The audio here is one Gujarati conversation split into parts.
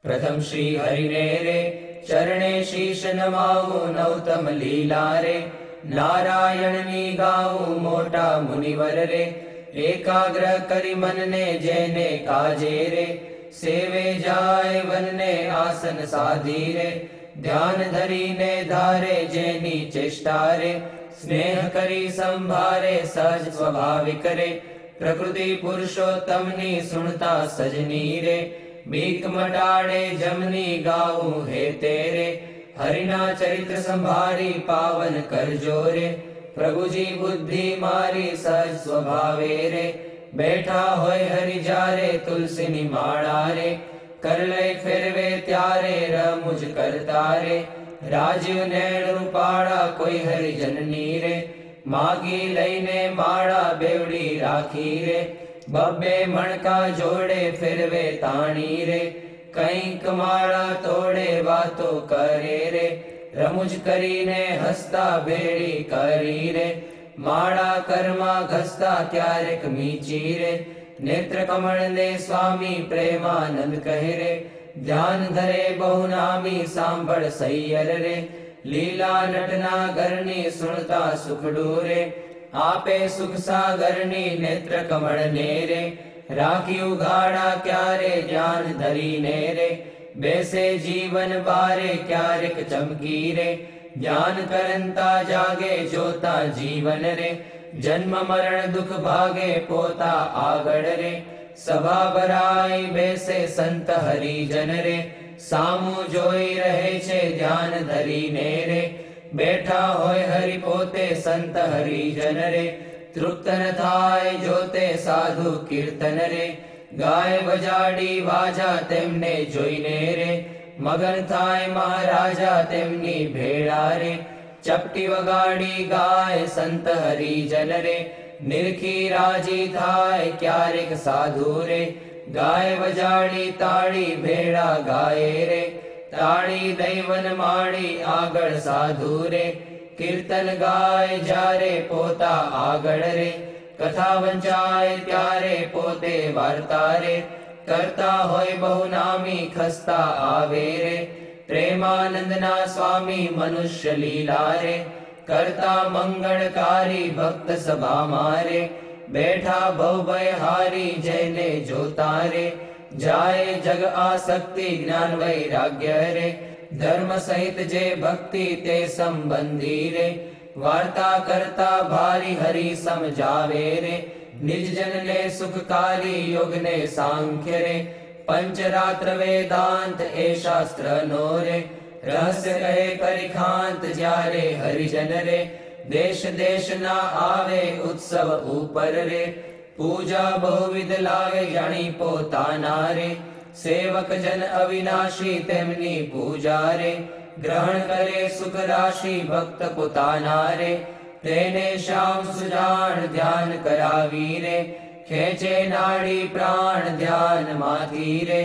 प्रथम श्री हरिने रे चरणे शीश नमाऊं नौतम लीला रे नारायण नी गाऊं मोटा मुनिवर रे एकाग्र करी मन ने जेने काजे रे सेवे जाय वन ने आसन साधी रे ध्यान धरी ने धारे जेनी चेष्टा रे स्नेह करी संभारे सहज स्वाभाविक रे प्रकृति पुरुषोत्तम नी सुनता सजनी रे बीक मटाड़े जमनी गाऊं हे तेरे हरिना चरित्र संभारी पावन कर जोरे प्रभु जी बुद्धि मारी सहज स्वभावे रे बैठा होय हरि जारे तुलसी नी माड़ा रे कर ले फिर वे त्यारे रमुज करता रे राजीव नैण रूपाड़ा कोई हरि जननी रे मागी लईने माड़ा बेवड़ी राखी रे बब्बे मणका जोड़े फिर वे ताणी रे कहीं कमाड़ा तोड़े वातो करे रे रमुज करीने हसता भेड़ी करी रे माड़ा कर्मा घसता क्यारेक मीची रे नेत्र कमल ने स्वामी प्रेमानंद कहे रे ध्यान धरे बहुनामी सांभळ सैयर रे लीला नटना गरनी सुनता सुख डूरे आपे सुख सागरनी नेत्र कमल ने रे राखी उगाड़ा क्यारे ज्ञान धरी ने रे बैसे जीवन बारे क्यारेक चमकी रे ज्ञान करंता जागे जोता जीवन रे जन्म मरण दुख भागे पोता आगड़ रे सभा भराई बैसे संत हरिजन रे सामू जोई रहे छे ध्यान धरी ने रे बैठा होय हरि पोते संत हरिजन रे तृप्त न थाय जोते साधु कीर्तन रे गाय बजाड़ी वाजा तेमने जोईने रे मगन थाय महाराजा तेमनी भेड़ा रे चपटी वगाड़ी गाय संत हरिजन रे निरखी राजी थाय क्यारेक साधु रे गाय बजाड़ी ताड़ी भेड़ा गाये रे ताड़ी दैवन माड़ी आगड़ साधु रे कीर्तन गाय जारे पोता आगड़ रे कथा वंचाय त्यारे पोते वार्ता रे करता होय बहुनामी खस्ता आवे रे प्रेमानंद ना स्वामी मनुष्य लीला रे करता मंगलकारी भक्त सभा मारे बैठा बहु भय हारी जयने जोता रे जाए जग आसक्ति ज्ञान वैराग्य रे धर्म सहित जे भक्ति ते संबंधी रे वार्ता करता भारी हरि समझावे रे निज जन ने सुखकारी योग ने सांख्य रे पंचरात्र वेदांत ए शास्त्र नो रे रहस्य कहे करिखांत जारे हरिजन रे देश देश ना आवे उत्सव ऊपर रे पूजा बहुविध लागे जानी पोताना रे सेवक जन अविनाशी तेमनी पूजा रे ग्रहण करे सुख राशि भक्त पोताना रे तेने श्याम सुजान ध्यान करावी रे खेचे नाड़ी प्राण ध्यान माथी रे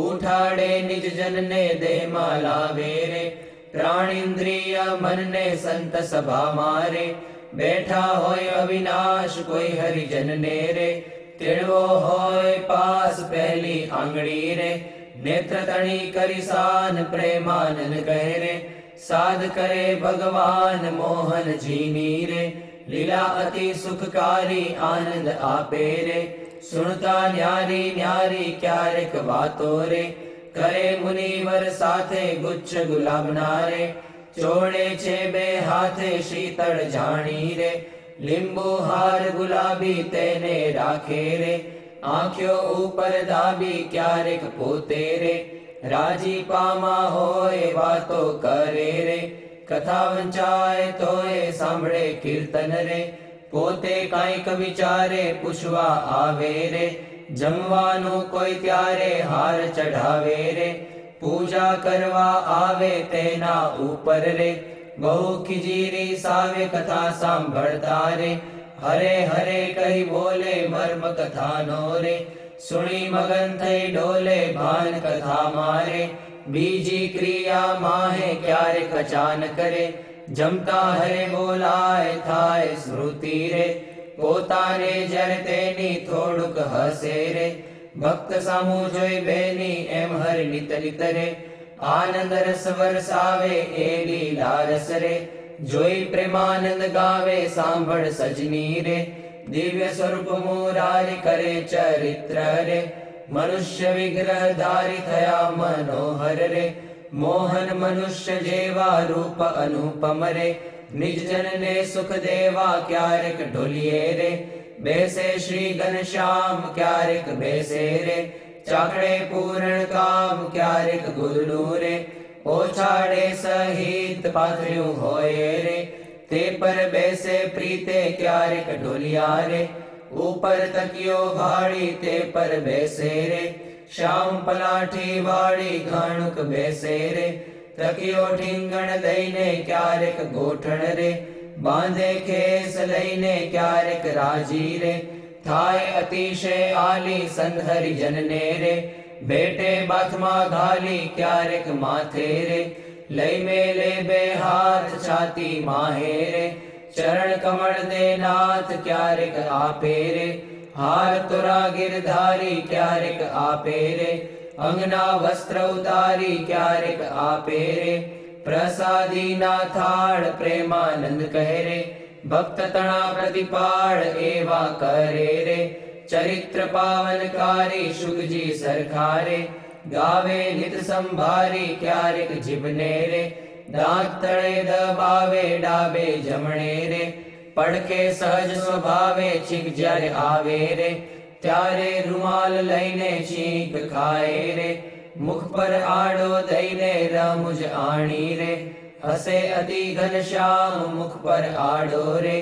उठाड़े निज जन ने देह मालावे रे प्राण इंद्रिय मन ने संत सभा मारे बैठा होय अविनाश कोई हरिजन ने रे तिड़वो होय पास पहली आंगड़ी रे नेत्र तणी करिसान प्रेमानंद कहे रे साध करे भगवान मोहन जीनी रे लीला अति सुखकारी आनंद आपे रे सुनता न्यारी न्यारी क्यारेक बातो रे करे मुनिवर साथे गुच्छ गुलाब नारे चोड़े छे बे हाथे शीतल जानी रे लिंबू हार गुलाबी तेने राखे रे आंखों ऊपर दाबी क्यारेक पोते रे राजी पामा होए वातो करे रे कथा वंचाए तोए सांभळे कीर्तन रे पोते कांईक विचारे पुछवा आवे रे जमवानु कोई त्यारे हार चढ़ावे रे पूजा करवा आवे तेना ऊपर रे बहु खिजीरी सावे कथा सांभळता रे हरे हरे कही बोले मर्म कथा नो रे सुनी मगन थई डोले भान कथा मारे बीजी क्रिया माहे क्यारे कचान करे जमता हरे बोलाए थाय श्रुति रे पोताने जर तेनी थोड़ुक हसे रे ભક્ત સામું જોઈ બેની એમ હર નિત નિત રે આનંદ રસ વરસાવે એ લીલા રસ રે જોઈ પ્રેમાનંદ ગાવે સાંભળ સજની રે દિવ્ય સ્વરૂપ મુરારી કરે ચરિત્ર રે મનુષ્ય વિગ્રહ ધારી થયા મનોહર રે મોહન મનુષ્ય જેવા રૂપ અનુપમ રે નિજ જનને સુખ દેવા ક્યારેક ઢોલીએ રે બેસે શ્રી ઘનશ્યામ ક્યારેક બેસે રે ચાકડે પૂર્ણ કામ ક્યારેક ગુરલું રે ઓછાડે સહિત પાથર્યું હોય રે તે પર બેસે પ્રીતે ક્યારેક ઢોલિયા રે ઉપર તકિયો ભાળી તે પર બેસે રે શ્યામ પલાઠી વાળી ઘાણુક બેસે રે તકિયો ઠીંગણ દઈને ક્યારેક ગોઠણ રે બાંધે ખેસ લઈને ક્યારેક રાજી રે થાય અતિશય આલી સંહરી જનને રે બેટે બાથમાં ઘાલી ક્યારેક માથે રે લઈ મેલે બે હાથ છાતી માહે રે ચરણ કમળ દે નાથ ક્યારેક આપે રે હાર તોરા ગિરધારી ક્યારેક આપે રે અંગના વસ્ત્ર ઉતારી ક્યારેક આપે રે પ્રસાદી ના થાળ પ્રેમાનંદ કહે રે ભક્ત તણા પ્રતિપાળ એવા કરે રે ચરિત્ર પાવનકારી શુકજી સરખારે ગાવે નિત સંભારી ક્યારેક જીભને રે દાંત તળે દબાવે ડાબે જમણે રે પડકે સહજ સ્વભાવે છીંક જ્યારે આવે રે ત્યારે રૂમાલ લઈને છીંક ખાય રે મુખ પર આડો દઈને રમુજ આણી રે હસે અતિ ઘનશ્યામ મુખ પર આડો રે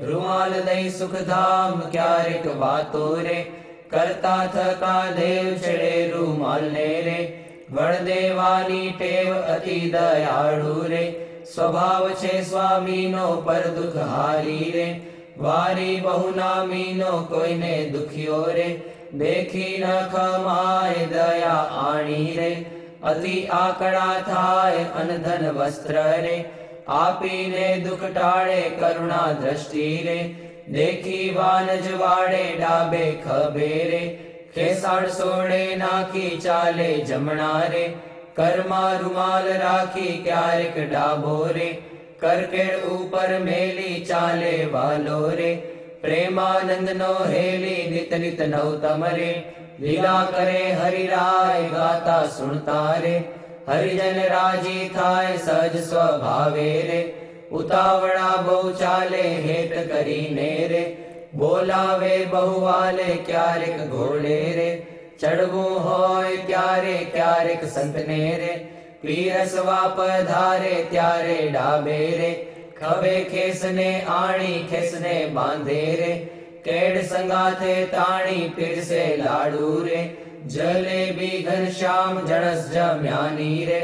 રૂમાલ દઈ સુખધામ ક્યારેક વાતો રે કરતા થકા દેવ ચડે રૂમાલ ને રે વળ દેવાની ટેવ અતિ દયાળુ રે સ્વભાવ છે સ્વામીનો પર દુઃખ હારી રે વારી બહુ નામીનો કોઈને દુખ્યો રે દેખી ન ખમાય દયા આણી રે અતિ આકડા થાય અનધન વસ્ત્ર રે આપીને દુઃખ ટાળે કરુણા દ્રષ્ટિ રે દેખી વાનજ વાડે ડાબે ખભે રે ખેસાડ સોડે નાખી ચાલે જમણા રે કરમાં રૂમાલ રાખી ક્યારેક ડાબો રે કરકેડ ઉપર મેલી ચાલે વાલો રે પ્રેમાનંદ નો હેલી નિત નિત નવતમ રે લીલા કરે હરિરાય ગાતા સુણતા રે હરિજન રાજી થાય સહજ સ્વભાવે રે ઉતાવળા બહુ ચાલે હેત કરીને રે બોલાવે બહુ વાલે ક્યારેક ઘોડે રે ચડવું હોય ત્યારે ક્યારેક સંતને રે પીરસવા પધારે ત્યારે ડાબે રે ખભે ખેસને આણી ખેસને બાંધે રે કેડ સંગાથે તાણી પીરસે લાડુ રે જલેબી ઘનશ્યામ જણસ જમ્યાની રે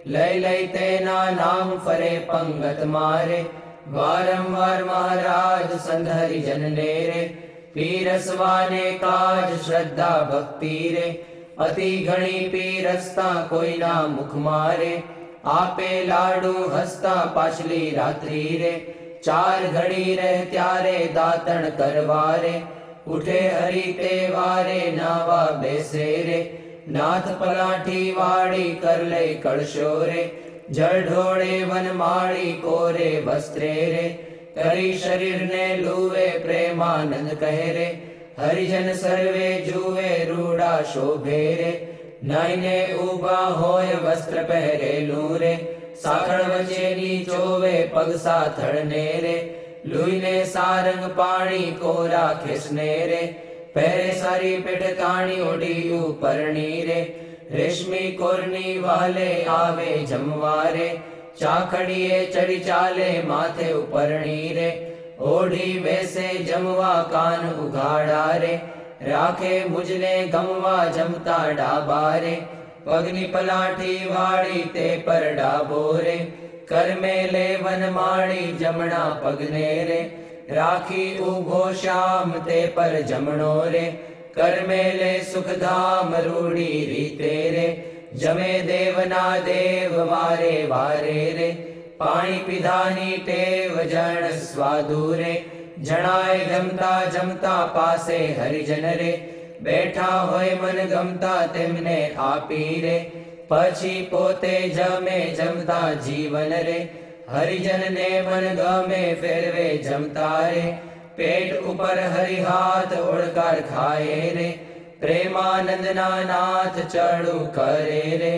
લઈ લઈ તેના નામ ફરે પંગત મારે વારંવાર મહારાજ સંધરી જનને રે પીરસવાને કાજ શ્રદ્ધા ભક્તિ રે અતિ ઘણી પીરસતા કોઈના મુખ મારે આપે લાડુ હસતા પાછલી રાત્રિ રે ચાર ઘડી રહે ત્યારે દાતણ કરવા રે ઉઠે હરિ તે વારે નાવા બેસે રે નાથ પલાઠી વાળી કર લે કળશો રે જળ ઢોળે વનમાળી કોરે વસ્ત્રે રે કરી શરીરને લૂવે પ્રેમાનંદ કહે રે હરિજન સર્વે જુએ રૂડા શોભે રે નાઈને ઉભા હોય વસ્ત્ર પહેરેલું રે સાખળ વચ્ચેની ચોવે પગ સાથળને રે લુઈને સારંગ પાણી કોરા ખેસને રે પહેરે સારી પેટ તાણી ઓઢી ઉપરણી રે રેશમી કોરની વાલે આવે જમવા રે ચાખડીએ ચડી ચાલે માથે ઉપરણી રે ઓઢી બેસે જમવા કાન ઉઘાડા રે રાખે મુજને ગમવા જમતા ડાબા રે પગની પલાઠી વાળી તે પર ડાબો રે કરમે લે વનમાળી જમણા પગને રે રાખી ઉભો શ્યામ તે પર જમણો રે કરમે લે સુખધામ રૂડી રીતે રે જમે દેવના દેવ વારે વારે રે પાણી પીધાની ટેવ જણ સ્વાદુ રે જણાય જમતા જમતા પાસે હરિજન રે બેઠા હોય મન ગમતા તેમને આપી રે, પછી પોતે જમે જમતા જીવન રે, હરિજનને મન ગમે ફેરવે જમતા રે, પેટ ઉપર હરિહાથ ઓળકાર ખાય રે, પ્રેમાનંદના નાથ ચડું કરે રે,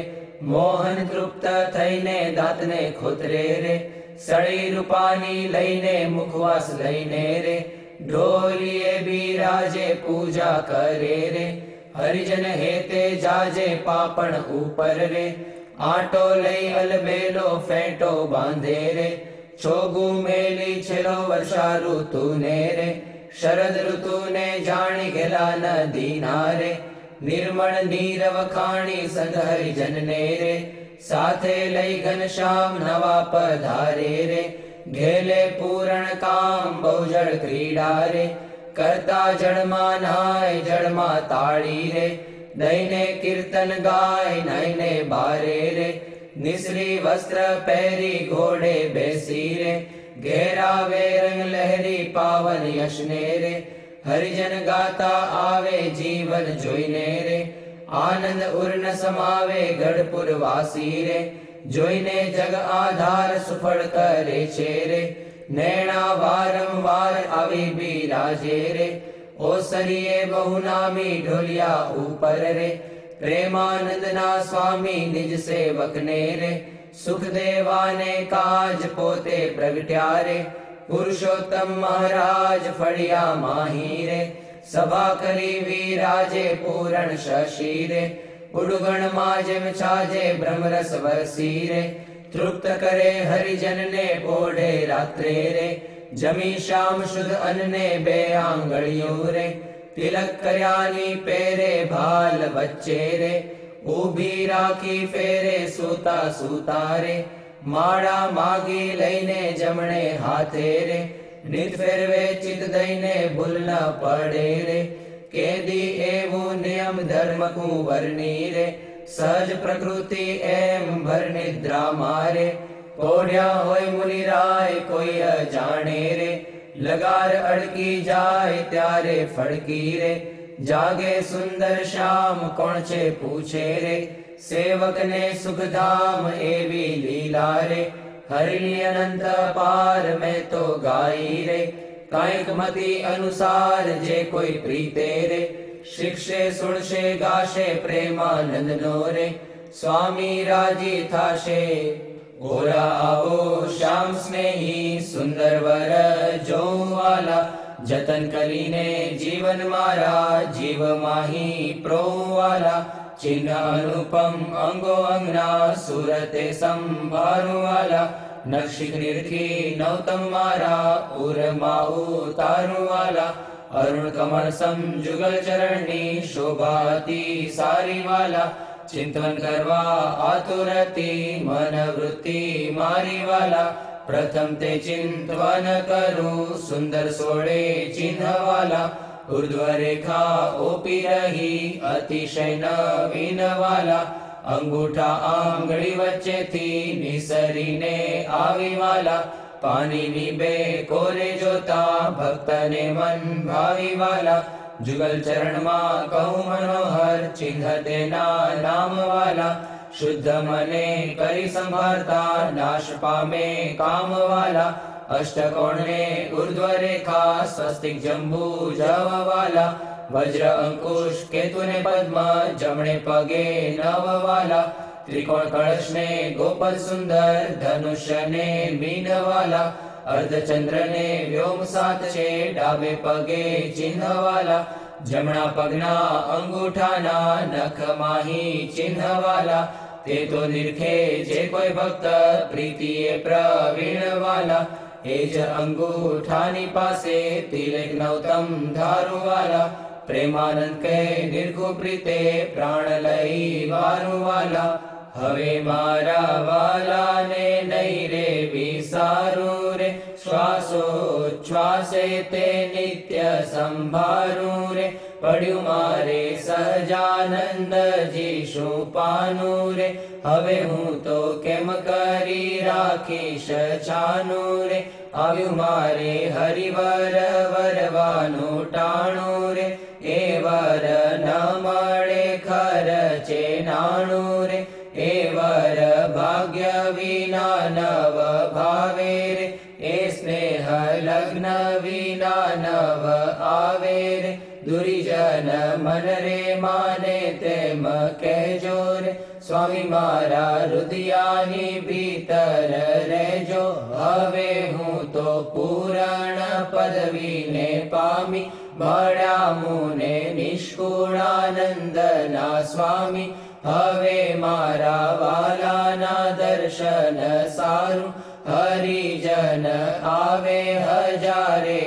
મોહન તૃપ્ત થઈને દાંતને ખોતરે રે, સળી રૂપાની લઈને મુખવાસ લઈને રે, ઢોલીએ બિરાજે પૂજા કરે રે, હરિજન હેતે જાજે પાપણ ઉપર રે, આટો લઈ અલબેલો ફેંટો બાંધે રે, ચોગું મેલી છેલ્લો વર્ષા ઋતુને રે, શરદ ઋતુને જાણી ગેલા નદીના રે, નિર્મળ નીરવ ખાણી સંત હરિજનને રે, સાથે લઈ ઘનશ્યામ નવા પધારે રે, ઘેલે પૂરણ કામ બહુજળ ક્રીડા રે, કરતા જળમાં નાય જળમાં તાળી રે, દઈને કીર્તન ગાય નાઈને બારે રે, નિસરી વસ્ત્ર પહેરી ઘોડે બેસી રે, ઘેરાવે રંગ લહેરી પાવન યશને રે, હરિજન ગાતા આવે જીવન જોઈને રે, આનંદ ઉર્ન સમાવે ગઢપુર વાસી રે, જોઈને જગ આધાર સુફળ કરે છે રે, નૈણા વારંવાર આવી બિરાજે રે, ઓસરીએ બહુનામી ઢોલિયા ઉપર રે, પ્રેમાનંદના સ્વામી નિજ સેવકને રે, સુખદેવાને કાજ પોતે પ્રગટ્યા રે, પુરુષોત્તમ મહારાજ ફળિયા માહી રે, સભા કરી વિરાજે પૂરણ શશી રે, ઉડગણમાં જેમ છાજે બ્રહ્મરસ વરસી રે, તૃપ્ત કરે હરિજનને પોઢે રાત્રે રે, જમી શ્યામ શુદ્ધ અન્ને બે આંગળીઓ રે, તિલક કર્યાની પેરે ભાલ વચ્ચે રે, ઊભી રાખી ફેરે સૂતા સૂતા રે, માળા માગી લઈને જમણે હાથે રે, નિત ફેરવે ચિત દઈને ભૂલ ન પડે રે, કેદી એવું નિયમ ધર્મ કુંવરની રે, સહજ પ્રકૃતિ એમ ભર નિદ્રા મારે, પોઢ્યા હોય મુનિરાય કોઈ અજાણે રે, લગાર અડકી જાય ત્યારે ફડકી રે, જાગે સુંદર શ્યામ કોણ છે પૂછે રે, સેવકને સુખધામ એવી લીલા રે, હરિની અનંત પાર મેં તો ગાઈ રે, કાંઈક મતિ અનુસાર જે કોઈ પ્રીતે રે, શિક્ષે સુણશે ગાશે પ્રેમાનંદનો રે, સ્વામી રાજી થાશે ગોરા આવો શ્યામ સ્નેહી સુંદર વર જોવાલા, જતન કરીને જીવન મારા જીવ માહી પ્રોવાલા, ચિહ્ન અનુપમ અંગો અંગના સુરતે સંભાળવાલા, નક્ષિક નિરખી નવતમ મારા ઉરમાં ઉતારવાલા, અરુણ કમળ સમ જુગલ ચરણની શોભાતી સારી વાલા, ચિંતન કરવા આતુરતી મન વૃત્તિ મારી વાલા, પ્રથમ તે ચિંતવન કરું સુંદર સોળે ચિહ્નવાલા, ઉર્ધ્વ રેખા ઓપી રહી અતિશય નવીન વાલા, અંગૂઠા આંગળી વચ્ચેથી નિસરીને આવી વાલા, પાણીની બે કોરે જોતા ભક્તને મન ભાવી વાલા, જુગલ ચરણમાં કહું મનોહર ચિહ્ન તેના નામ વાલા, શુદ્ધ મને કરી સંભાળતા નાશ પામે કામ વાલા, અષ્ટકોણને ઉર્ધ્વ રેખા સ્વસ્તિક જંબુ જવાલા, વજ્ર અંકુશ કેતુને પદ્મ જમણે પગે નવવાલા, ત્રિકોણ કળશને ગોપલ સુંદર ધનુષ્યને મીનવાલા, અર્ધચંદ્રને વ્યોમ સાત છે ડાબે પગે ચિહ્નવાલા, જમણા પગના અંગૂઠાના નખ માહી ચિહ્નવાલા, તે તો નિરખે જે કોઈ ભક્ત પ્રીતિએ પ્રવીણવાલા, એ જ અંગૂઠાની પાસે તિલક નવતમ ધારુવાલા, પ્રેમાનંદ કહે નિર્ગુ પ્રીતે પ્રાણ લઈ વારુવાલા, હવે મારા વાલાને નહીં રે વિસારું રે, શ્વાસોચ્છ્વાસે તે નિત્ય સંભારું રે, પડ્યું મારે સહજાનંદજી શું પાનું રે, હવે હું તો કેમ કરી રાખીશ છાનું રે, આવ્યું મારે હરિવર વરવાનું ટાણું રે, એ વર ન મળે ખર્ચે નાણું રે, એ વર ભાગ્ય વિના નવ ભાવે રે, એ સ્નેહ લગ્ન વિના નવ આવે રે, દુર્જન મન રે માને તેમ કહેજો રે, સ્વામી મારા હૃદયાની ભીતર રહેજો, હવે હું તો પૂરણ પદવીને પામી, મળ્યા મુને નિષ્કુળાનંદના સ્વામી, હવે મારા વાલાના દર્શન સારું, હરિજન આવે હજારે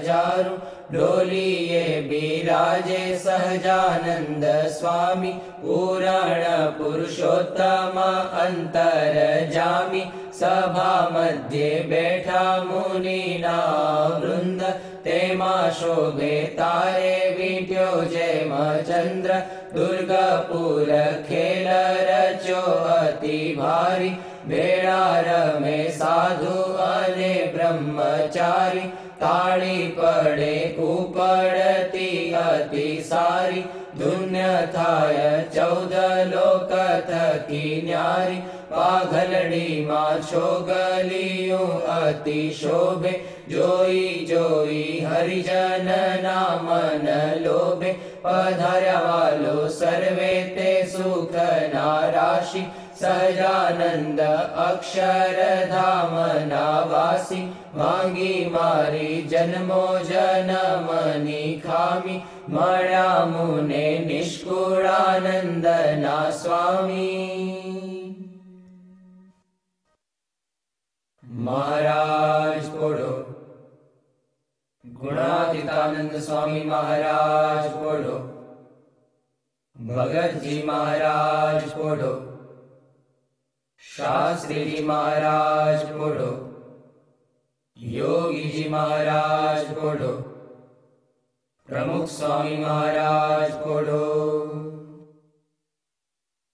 હજારું, ડોલીએ બિરાજે સહજાનંદ સ્વામી, પૂરણ પુરુષોત્તમ અંતર જામી, સભા મધ્યે બેઠા મુનિના વૃંદ, તેમાં શોભે તારે વીંટ્યો જેમ ચંદ્ર, દુર્ગપુર ખેલ રચ્યો અતિ ભારી, ભેળા રમે સાધુ અને બ્રહ્મચારી, તાળી પડે ઉપડતી અતિ સારી, ધુન્ય થાય 14 લોક થકી ન્યારી, પાઘલડીમાં છોગલિયું અતિ શોભે, જોઈ જોઈ હરિજન ના મન લોભે, પધાર્યા વાલો સર્વે તે સુખ ના રાશિ, સહજાનંદ અક્ષરધામ ના વાસી, માંગી મારી જન્મો જન્મની ખામી, મળ્યા મુને નિષ્કુળાનંદ ના સ્વામી. મહારાજ બોલો. ગુણાતીતાનંદ સ્વામી મહારાજ બોલો. ભગતજી મહારાજ બોલો. શાસ્ત્રીજી મહારાજ બોલો. યોગીજી મહારાજ બોલો. પ્રમુખ સ્વામી મહારાજ બોલો.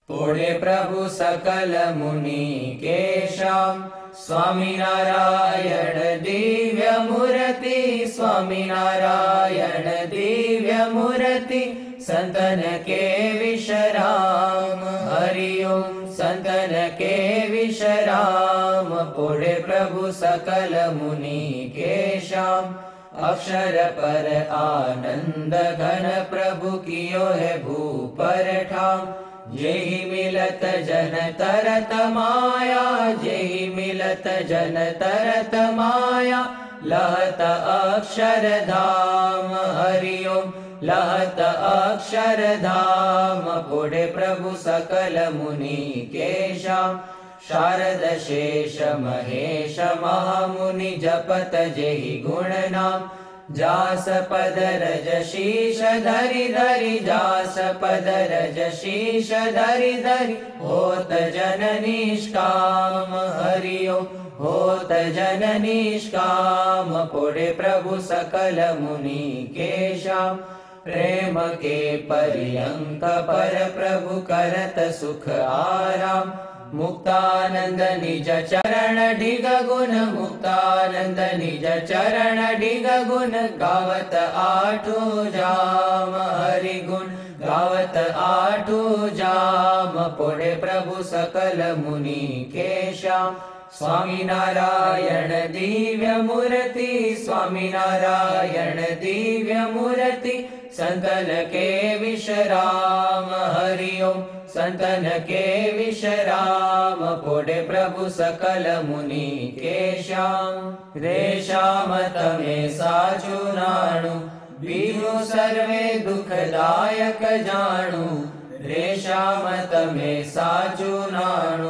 પોળે પ્રભુ સકલ મુનિ કેશામ, સ્વામિનારાયણ દિવ્ય મૂર્તિ, સ્વામિનારાયણ દિવ્ય મૂર્તિ, સંતન કે વિશ્રામ, હરિ ઓમ સંતન કે વિશ્રામ, પોળે પ્રભુ સકલ મુનિ કેશામ, अक्षर पर आनंद घन प्रभु कियो है भूपर ठाम, जेहि मिलत जन तरत माया, जेहि मिलत जन तरत माया, लहत अक्षर धाम, हरि ओम लहत अक्षर धाम, पोढ़े प्रभु सकल मुनि केशाम, शारद शेष महेश महामुनि जपत जेहि गुण नाम, जास पद रज शीश धरि धरि, जास पद रज शीश धरि धरि, होत जन निष्काम, हरि ओम होत जन निष्काम, पोढ़े प्रभु सकल मुनि केशाम, प्रेम के पर्यंक पर प्रभु करत सुख आराम, मुक्तानंद निज चरण ढिग गुण, मुक्तानंद निज चरण ढिग गुण, गावत आठो जाम, हरि गुण गावत आठो जाम, पोढ़े प्रभु सकल मुनि केशाम, स्वामीनारायण दिव्य मूर्ति, स्वामीनारायण दिव्य मूर्ति, संतन के विश्राम, हरि ओम संतन के विश्राम, पोढ़े प्रभु सकल मुनि केशाम, रेशाम तमे साचु नाणु, बीजु सर्वे दुखदायक जाणु, रेशाम तमे साचु नाणु,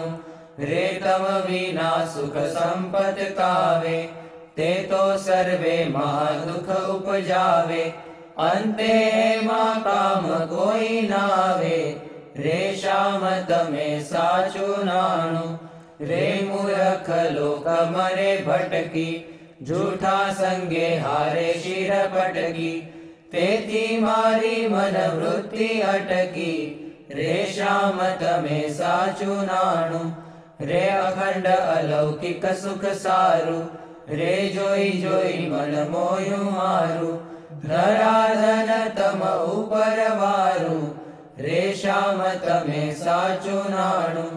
रे तम विना सुख संपत कावे, ते तो सर्वे महादुख उपजावे, अंते मां काम कोई नावे, रे श्याम तमे साचु नाणु, रे मूर्ख लोक मरे भटकी, झूठा संगे हारे शिर पटकी, तेथी मारी मन वृत्ति अटकी, रे श्याम तमे साचु नाणु, रे अखंड अलौकिक सुख सारू, रे जोई जोई मन मोयु मारू, ધરાધન તમ ઉપર વારું, રેશામ તમે સાચું નાણું.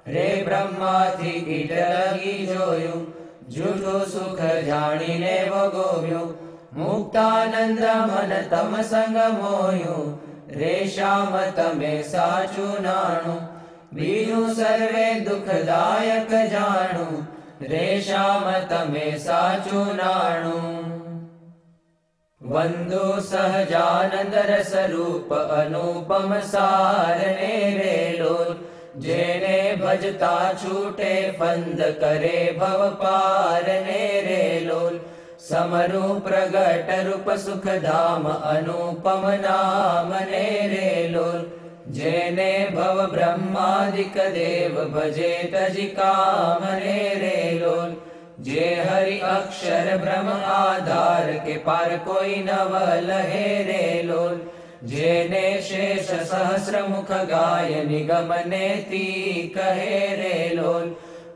રે બ્રહ્માથી કીટ લગી જોયું, જૂઠું સુખ જાણીને ભોગવ્યું. મુક્તાનંદ મન તમ સંગ મોયું, રેશામ તમે સાચું નાણું. બીજું સર્વે દુઃખદાયક જાણું, રેશામ તમે સાચું નાણું. વંદો સહજાનંદ રસ રૂપ અનુપમ સારને રે લોલ. જેને ભજતા છૂટે ફંદ કરે ભવ પારને રે લોલ. સમરૂ પ્રગટ રૂપ સુખધામ અનુપમ નામ ને રે લોલ. જેને ભવ બ્રહ્માદિક દેવ ભજે તજી કામ ને રે લોલ. જે હરિ અક્ષર બ્રહ્મ આધાર કે પાર કોઈ નવ લહે રે લોલ. જેને શેષ સહસ્ર મુખ ગાય નિગમ નેતિ કહે રે લોલ.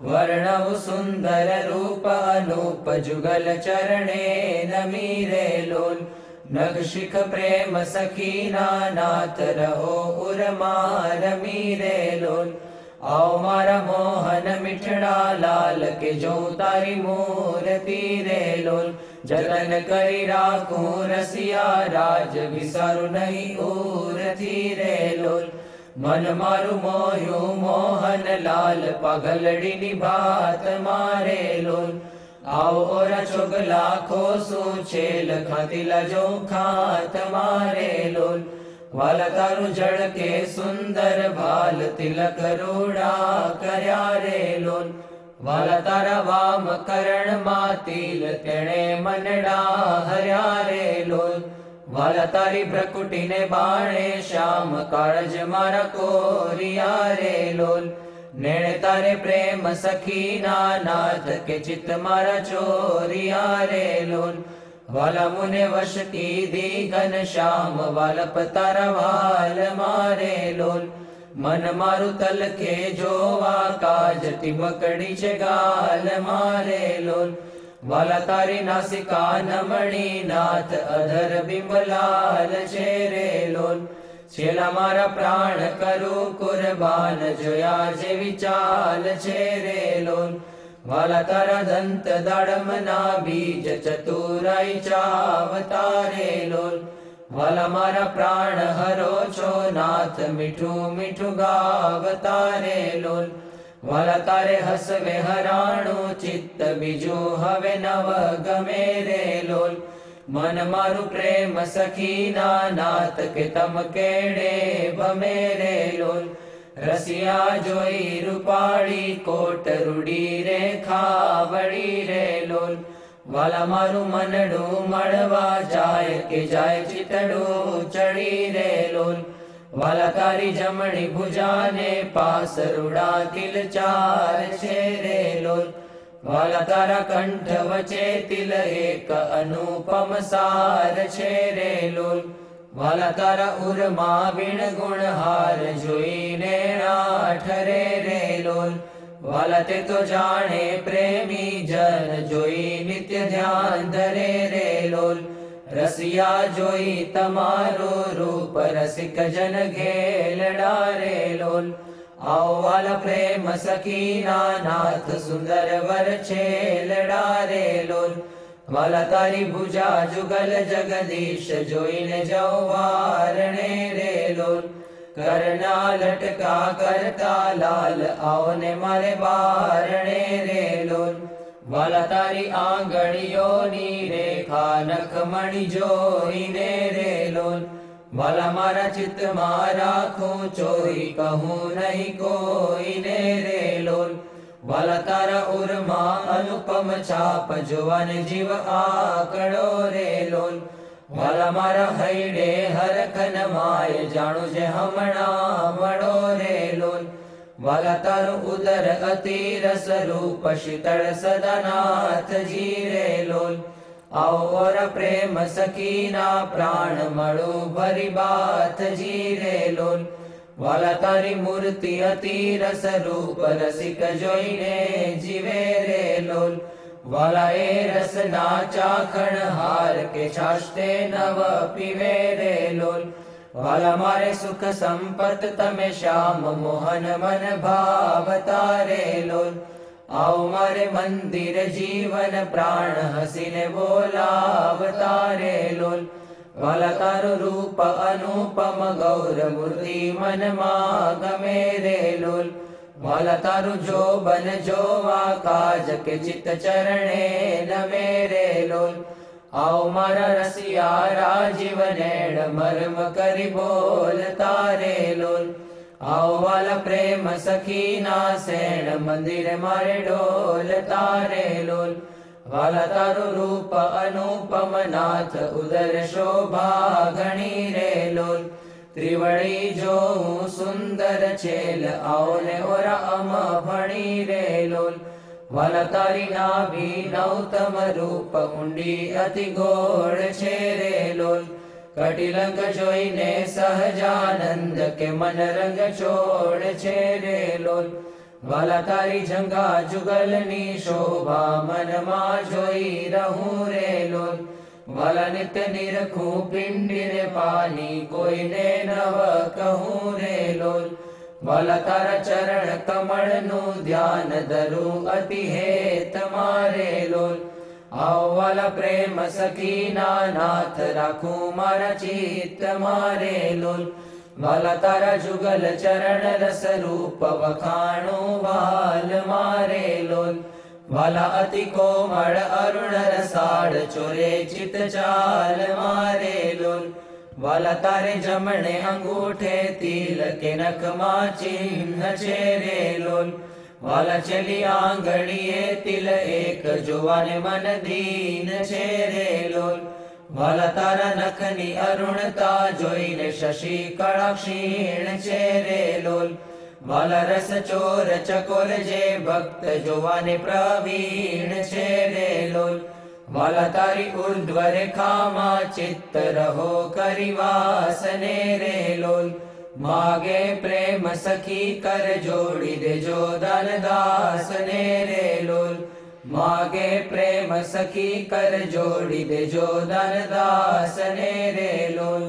વર્ણવ સુંદર રૂપ અનુપ જુગલ ચરણે નમી રે લોલ. નગશિખ પ્રેમ સખીના નાથ રહો ઉરમાં રમી રે લોલ. આવ મારા મોહન મીઠડા લાલ કે જો તારી મૂર્તિ રે લોલ. જતન કરી રાખું રસિયા રાજ વિસારું નહીં ઉરથી રે લોલ. મન મારું મોયું મોહન લાલ પગલડીની ભાત મારે લોલ. આવો ઓરા ચોગલા ખોસું છેલ ખાતીલા જો ખાત મારે લોલ. વાલા તારું જળ કે સુંદર ભાલ તિલક રૂડા કર્યા રે લોલ. વાલા તારા વામ કરણ માં તિલ તેણે મનડા હર્યા રે લોલ. વાલા તારી પ્રકૃતિને બાણે શ્યામ કાળજ મારા કોરિયા રે લોલ. નેણે તારે પ્રેમ સખીના નાથ કે ચિત્ત મારા ચોરિયા રે લોલ. વાલા મુને વશ કીધી ઘન શ્યામ વાલપ તારા વાલ મારે લોલ. મન મારું તલકે જોવા કાજ ટીબકડી છે ગાલ મારે લોલ. વાલા તારી નાસિકા નમણી નાથ અધર બિંબલાલ છે રે લોલ. છેલ્લા મારા પ્રાણ કરું કુરબાન જોયા જેવી ચાલ છે રે લોલ. વાલા તારા દંત દાડમના બીજ ચતુરાઈ ચાવતા રે લોલ. વાલા મારા પ્રાણ હરો છો નાથ મીઠું મીઠું ગાવતા રે લોલ. વાલા તારે હસવે હરાણું ચિત્ત બીજું હવે નવ ગમે રે લોલ. મન મારું પ્રેમ સખીના નાથ કે તમ કેડે ભમે રે લોલ. રસિયા જોઈ રૂપાળી કોટ રૂડી રે ખાવડી રે લોલ. વાલા મારું મનડું મળવા જાય કે જાય ચિતડું ચડી રે લોલ. વાલા તારી જમણી ભુજાને પાસ રૂડા તિલ ચાર છે રે લોલ. વાલા તારા કંઠ વચ્ચે તિલ એક અનુપમ સાર છે રે લોલ. વાલા તારા ઉરમાં વીણ ગુણહાર જોઈને ઠરે રે લોલ. વાલા તે તો જાણે પ્રેમી જન જોઈ નિત્ય ધ્યાન ધરે રે લોલ. રસિયા જોઈ તમારું રૂપ રસિક જન ઘેલડા રે લોલ. આવો વાલા પ્રેમ સખીના નાથ સુંદર વર છેલડા રે લોલ. વાલા તારી ભુજા જુગલ જગદીશ જોઈને જવારણે રે લોલ. કરના લટકા કરતા લાલ આવને મારે બારણે રે લોલ. વાલા તારી આંગળીઓની રેખા નખમણી જોઈને રે લોલ. વાલા મારા ચિત્તમાં રાખું ચોઈ કહું નહીં કોઈને રે લોલ. વાલા તારા ઉરમાં અનુપમ છાપ જોવાને જીવ આકડો રે લોલ. વાલા મારા હૈડે હરખન માય જાણું જે હમણાં મળો રે લોલ. વાલા તારું ઉદર અતિ રસ રૂપ શીતળ સદાનાથજી રે લોલ. આવો પ્રેમ સખીના પ્રાણ મળું ભરી બાથજી રે લોલ. વાલા તારી મૂર્તિ અતિ રસ રૂપ રસિક જોઈને જીવે રે લોલ. वाला ए रसना चाखण हार के छाष्टे नव पीवे रे लोल। वाला मारे सुख संपत तमे श्याम मोहन मन भावता रे लोल। आओ मारे मंदिर जीवन प्राण हसीने बोलावता रे लोल। वाला तारो रूप अनुपम गौर मूर्ति मन गमे रे लोल। वाला तारु जो बन जोवा काज के चित चरणे नमे रे लोल। आओ मारा रसिया राजीव नैण मर्म करी बोल तारे लोल। आओ वाला प्रेम सखी ना सैण मंदिर मारे डोल तारे लोल। वाला तारु रूप अनुपम नाथ उदर शोभा घणी रे लोल। त्रिवड़ी जो सुंदर छेल आओ ने ओरा अम भणी रे लोल। वाला तारी नाभि नौतम रूप ऊंडी अति गोड़ छे रे लोल। कटिलंग जोईने सहजानंद के मन रंग छोड़ छे रे लोल। वाला तारी जंगा जुगलनी शोभा मन मा जोई रहूं रे लोल। वाला नित्य निरखूं पिंडिर पानी कोई ने नव कहूं रे लोल। वाला तारा चरण कमल नु ध्यान धरूं अति हेत मारे लोल। आओ वाला प्रेम सखी नाथ राखूं मारा चित्त मारे लोल। वाला तारा जुगल चरण रस रूप वखाणु वाल मारे लोल। वाला अति कोमल अरुण रसाड़ चोरे चित चाल मारे लोल। वाला तारे जमणे अंगूठे तिल के नख मा चिन्ह छेरे लोल। वाला चली आंगड़िए तिल एक जुवाने मन दीन छेरे लोल। वाला तारा नखनी अरुणता जोईने शशि कला क्षीण छेरे लोल। वाला रस चोर चकोर जे भक्त जोवाने प्रवीण छेरे लोल। वाला तारी ऊर्ध्व रेखा मा चित्त रहो करिवासने रे लोल। मागे प्रेम सखी कर जोड़ी दे जो दान दासने रे लोल। मागे प्रेम सखी कर जोड़ी दे जो दान दासने रे लोल।